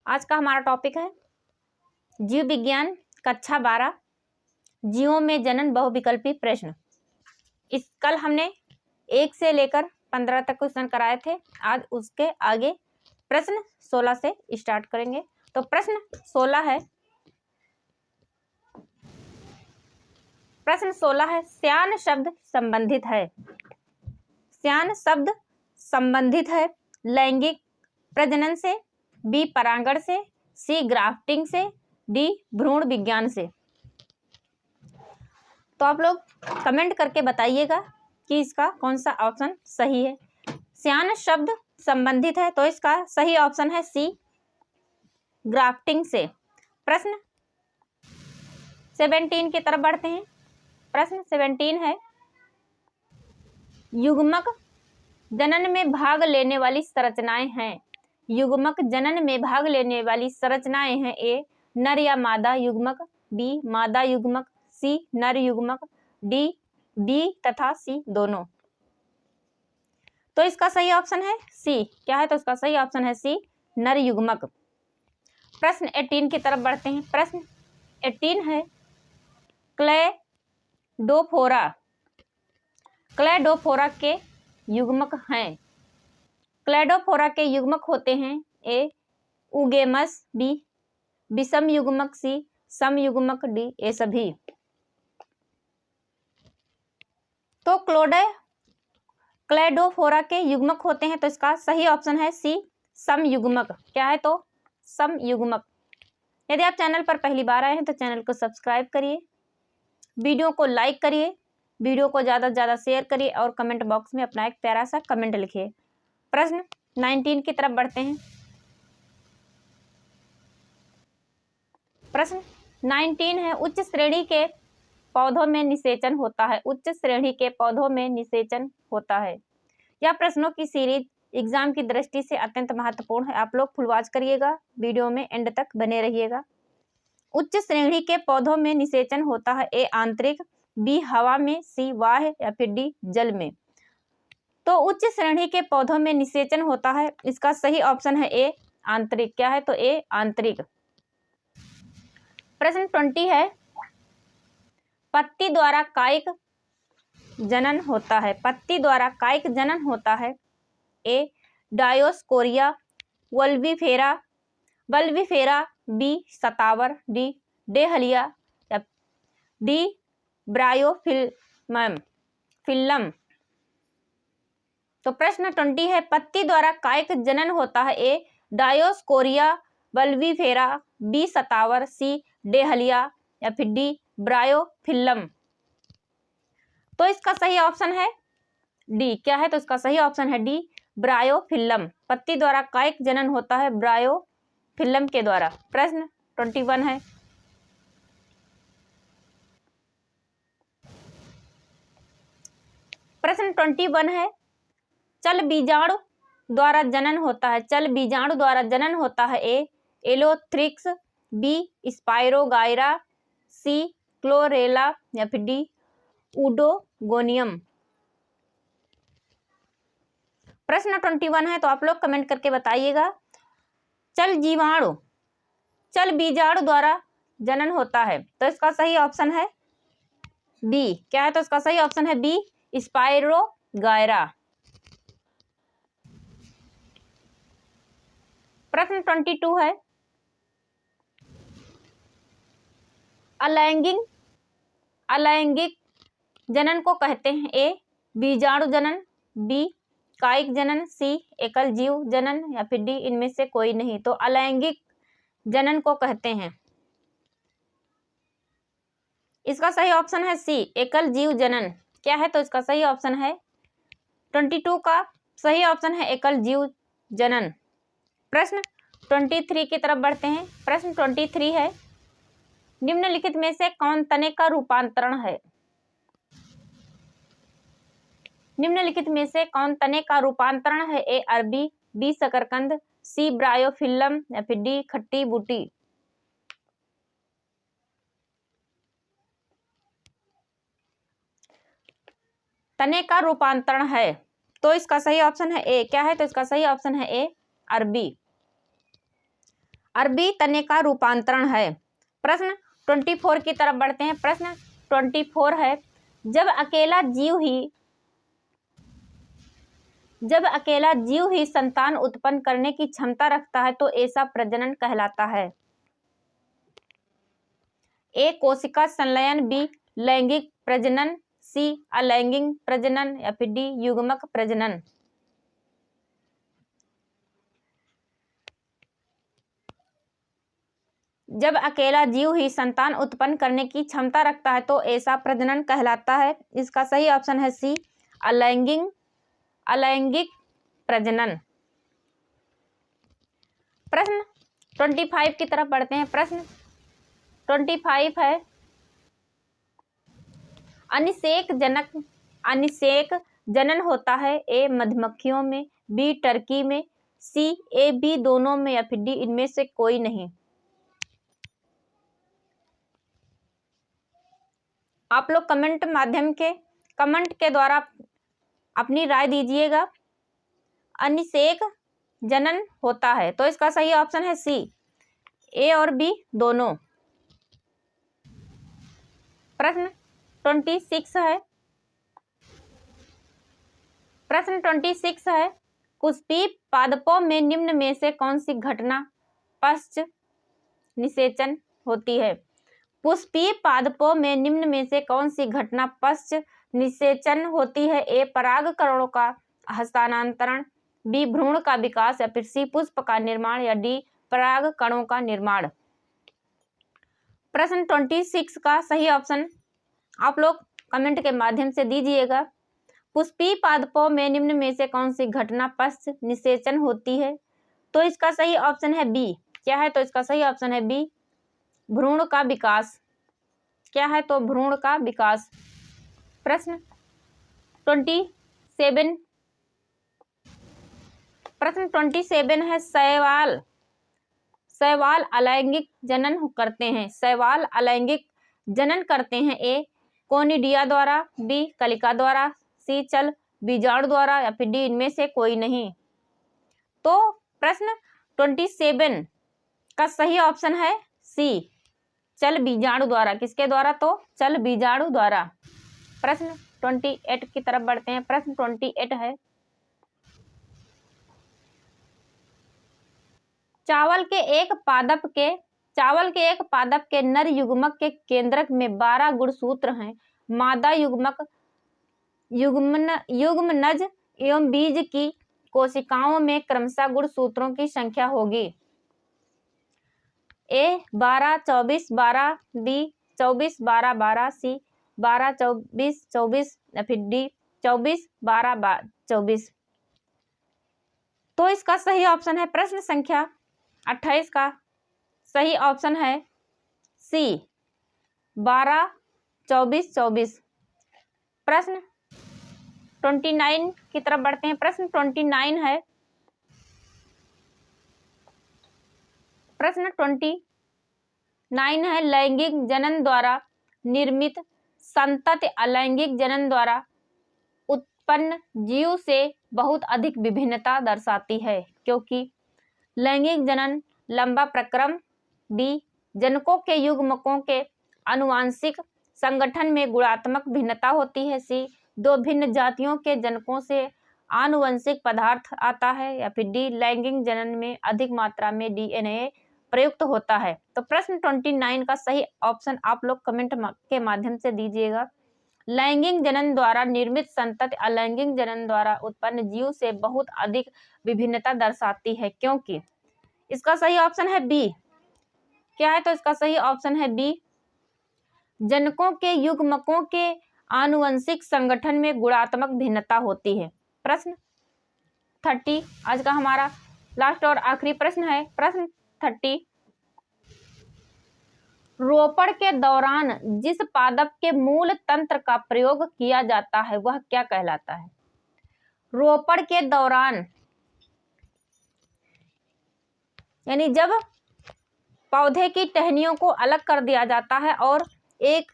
आज का हमारा टॉपिक है जीव विज्ञान कक्षा 12 जीवों में जनन बहुविकल्पी प्रश्न। इस कल हमने 1 से लेकर 15 तक क्वेश्चन कराए थे। आज उसके आगे प्रश्न 16 से स्टार्ट करेंगे। तो प्रश्न 16 है, श्यान शब्द संबंधित है। श्यान शब्द संबंधित है लैंगिक प्रजनन से, बी परागण से, सी ग्राफ्टिंग से, डी भ्रूण विज्ञान से। तो आप लोग कमेंट करके बताइएगा कि इसका कौन सा ऑप्शन सही है। श्यान शब्द संबंधित है तो इसका सही ऑप्शन है सी ग्राफ्टिंग से। प्रश्न 17 की तरफ बढ़ते हैं। प्रश्न 17 है, युग्मक जनन में भाग लेने वाली संरचनाएं हैं। युग्मक जनन में भाग लेने वाली संरचनाएं हैं। ए नर या मादा युग्मक, बी मादा युग्मक, सी नर युग्मक, डी बी तथा सी दोनों। तो इसका सही ऑप्शन है सी। क्या है? तो इसका सही ऑप्शन है सी नर युग्मक। प्रश्न 18 की तरफ बढ़ते हैं। प्रश्न 18 है, क्लैडोफोरा के युग्मक हैं। क्लैडोफोरा के युग्मक होते हैं ए उगेमस, बी विषम युग्मक, सी सम युग्मक, डी ए सभी। तो क्लैडोफोरा के युग्मक होते हैं तो इसका सही ऑप्शन है सी सम युग्मक। क्या है? तो सम युग्मक। यदि आप चैनल पर पहली बार आए हैं तो चैनल को सब्सक्राइब करिए, वीडियो को लाइक करिए, वीडियो को ज़्यादा से ज़्यादा शेयर करिए और कमेंट बॉक्स में अपना एक प्यारा सा कमेंट लिखिए। प्रश्न 19 की तरफ बढ़ते हैं। प्रश्न 19 है, उच्च श्रेणी के पौधों में निषेचन होता है। उच्च श्रेणी के पौधों में निषेचन होता है। यह प्रश्नों की सीरीज एग्जाम की दृष्टि से अत्यंत महत्वपूर्ण है। आप लोग फुल वॉच करिएगा, वीडियो में एंड तक बने रहिएगा। उच्च श्रेणी के पौधों में निषेचन होता है ए आंतरिक, बी हवा में, सी बाह्य या फिर डी जल में। तो उच्च श्रेणी के पौधों में निषेचन होता है, इसका सही ऑप्शन है ए आंतरिक। क्या है? तो ए आंतरिक। प्रश्न 20 है, पत्ती द्वारा कायिक जनन होता है। पत्ती द्वारा कायिक जनन होता है ए डायोस्कोरिया वल्बिफेरा, बी शतावर, डी डेहलिया या डी ब्रायोफिल्लम। तो प्रश्न 20 है, पत्ती द्वारा कायिक जनन होता है ए डायोस्कोरिया वल्बिफेरा, बी शतावर, सी डेहलिया या फिर डी ब्रायोफिल्लम। तो इसका सही ऑप्शन है डी। क्या है? तो इसका सही ऑप्शन है डी ब्रायोफिल्लम। पत्ती द्वारा कायिक जनन होता है ब्रायोफिल्लम के द्वारा। प्रश्न 21 है, प्रश्न 21 है, चल बीजाणु द्वारा जनन होता है। चल बीजाणु द्वारा जनन होता है ए एलोथ्रिक्स, बी स्पाइरोगाइरा, सी क्लोरेला या फिर डी उडोगोनियम। प्रश्न 21 है तो आप लोग कमेंट करके बताइएगा। चल बीजाणु द्वारा जनन होता है तो इसका सही ऑप्शन है बी। क्या है? तो इसका सही ऑप्शन है बी स्पाइरोगाइरा। प्रश्न 22 है, अलैंगिक जनन को कहते हैं ए बीजाणु जनन, बी कायिक जनन, सी एकल जीव जनन या फिर डी इनमें से कोई नहीं। तो अलैंगिक जनन को कहते हैं, इसका सही ऑप्शन है सी एकल जीव जनन। क्या है? तो इसका सही ऑप्शन है 22 का सही ऑप्शन है एकल जीव जनन। प्रश्न 23 की तरफ बढ़ते हैं। प्रश्न 23 है, निम्नलिखित में से कौन तने का रूपांतरण है। निम्नलिखित में से कौन तने का रूपांतरण है ए अरबी, बी शकरकंद, सी ब्रायोफिल्लम या फिर डी खट्टी बूटी। तने का रूपांतरण है तो इसका सही ऑप्शन है ए। क्या है? तो इसका सही ऑप्शन है ए अरबी। अरबी तने का रूपांतरण है। प्रश्न 24 की तरफ बढ़ते हैं। प्रश्न 24 है, जब अकेला जीव ही संतान उत्पन्न करने की क्षमता रखता है तो ऐसा प्रजनन कहलाता है। ए कोशिका संलयन, बी लैंगिक प्रजनन, सी अलैंगिक प्रजनन या फिर डी युग्मक प्रजनन। जब अकेला जीव ही संतान उत्पन्न करने की क्षमता रखता है तो ऐसा प्रजनन कहलाता है। इसका सही ऑप्शन है सी अलैंगिक प्रजनन। प्रश्न 25 की तरफ बढ़ते हैं। प्रश्न 25 है, अनिषेक जनन होता है ए मधुमक्खियों में, बी टर्की में, सी ए बी दोनों में या फिर डी इनमें से कोई नहीं। आप लोग कमेंट के द्वारा अपनी राय दीजिएगा। अनिषेक जनन होता है तो इसका सही ऑप्शन है सी ए और बी दोनों। प्रश्न 26 है, प्रश्न 26 है, कुस्पी पादपों में निम्न में से कौन सी घटना पश्च निषेचन होती है। पुष्पीय पादपों में निम्न में से कौन सी घटना पश्च निषेचन होती है। ए परागकणों का हस्तांतरण, बी भ्रूण का विकास या फिर सी पुष्प का निर्माण या डी परागकणों का निर्माण। प्रश्न 26 का सही ऑप्शन आप लोग कमेंट के माध्यम से दीजिएगा। पुष्पीय पादपों में निम्न में से कौन सी घटना पश्च निषेचन होती है तो इसका सही ऑप्शन है बी। क्या है तो इसका सही ऑप्शन है बी भ्रूण का विकास। क्या है तो भ्रूण का विकास। प्रश्न 27, प्रश्न 27 है, शैवाल अलैंगिक जनन करते हैं। शैवाल अलैंगिक जनन करते हैं ए कोनिडिया द्वारा, बी कलिका द्वारा, सी चल बीजाणु द्वारा या फिर डी इनमें से कोई नहीं। तो प्रश्न 27 का सही ऑप्शन है सी चल बीजाणु द्वारा। किसके द्वारा तो चल बीजाणु द्वारा। प्रश्न 28 की तरफ बढ़ते हैं। प्रश्न 28 है, चावल के एक पादप के नर युग्मक के केंद्रक में 12 गुणसूत्र हैं। मादा युग्मनज एवं बीज की कोशिकाओं में क्रमशः गुणसूत्रों की संख्या होगी। ए 12 24 12, बी 24 12 12, सी 12 24 24 या फिर डी 24 12 24। तो इसका सही ऑप्शन है प्रश्न संख्या 28 का सही ऑप्शन है सी 12 24 24। प्रश्न 29 की तरफ बढ़ते हैं। प्रश्न 29 है, प्रश्न 29 है, लैंगिक जनन द्वारा निर्मित संतति अलैंगिक जनन द्वारा उत्पन्न जीव से बहुत अधिक विभिन्नता दर्शाती है क्योंकि लैंगिक जनन लंबा प्रक्रम, बी जनकों के युग्मकों के आनुवांशिक संगठन में गुणात्मक भिन्नता होती है, सी दो भिन्न जातियों के जनकों से आनुवंशिक पदार्थ आता है या फिर डी लैंगिक जनन में अधिक मात्रा में डीएनए प्रयुक्त होता है। तो प्रश्न 29 का सही ऑप्शन आप लोग कमेंट के माध्यम से दीजिएगा। लैंगिक जनन द्वारा निर्मित संतति अलैंगिक जनन द्वारा उत्पन्न जीव से बहुत अधिक विभिन्नता दर्शाती है क्योंकि इसका सही ऑप्शन है बी। क्या है तो इसका सही ऑप्शन है बी जनकों के युग्मकों के आनुवंशिक संगठन में गुणात्मक भिन्नता होती है। प्रश्न 30 आज का हमारा लास्ट और आखिरी प्रश्न है। प्रश्न 30, रोपण के दौरान जिस पादप के मूल तंत्र का प्रयोग किया जाता है वह क्या कहलाता है। रोपण के दौरान यानी जब पौधे की टहनियों को अलग कर दिया जाता है और एक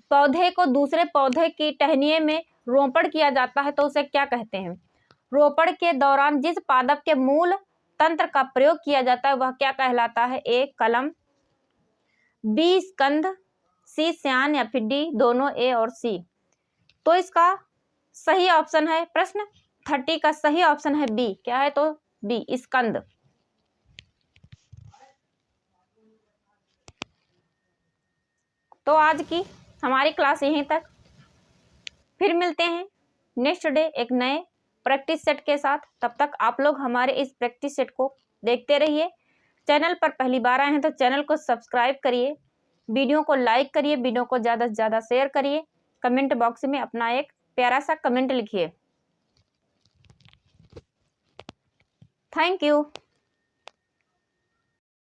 पौधे को दूसरे पौधे की टहनियों में रोपण किया जाता है तो उसे क्या कहते हैं। रोपण के दौरान जिस पादप के मूल तंत्र का प्रयोग किया जाता है वह क्या कहलाता है? ए कलम, बी स्कंद, सी स्यान या फिर डी दोनों, ए और सी। तो इसका सही ऑप्शन है, प्रश्न 30 का सही ऑप्शन है बी। क्या है? तो बी स्कंद। तो आज की हमारी क्लास यहीं तक, फिर मिलते हैं नेक्स्ट डे एक नए प्रैक्टिस सेट के साथ। तब तक आप लोग हमारे इस प्रैक्टिस सेट को देखते रहिए। चैनल पर पहली बार आए हैं तो चैनल को सब्सक्राइब करिए, वीडियो को लाइक करिए, वीडियो को ज़्यादा से ज़्यादा शेयर करिए, कमेंट बॉक्स में अपना एक प्यारा सा कमेंट लिखिए। Thank you.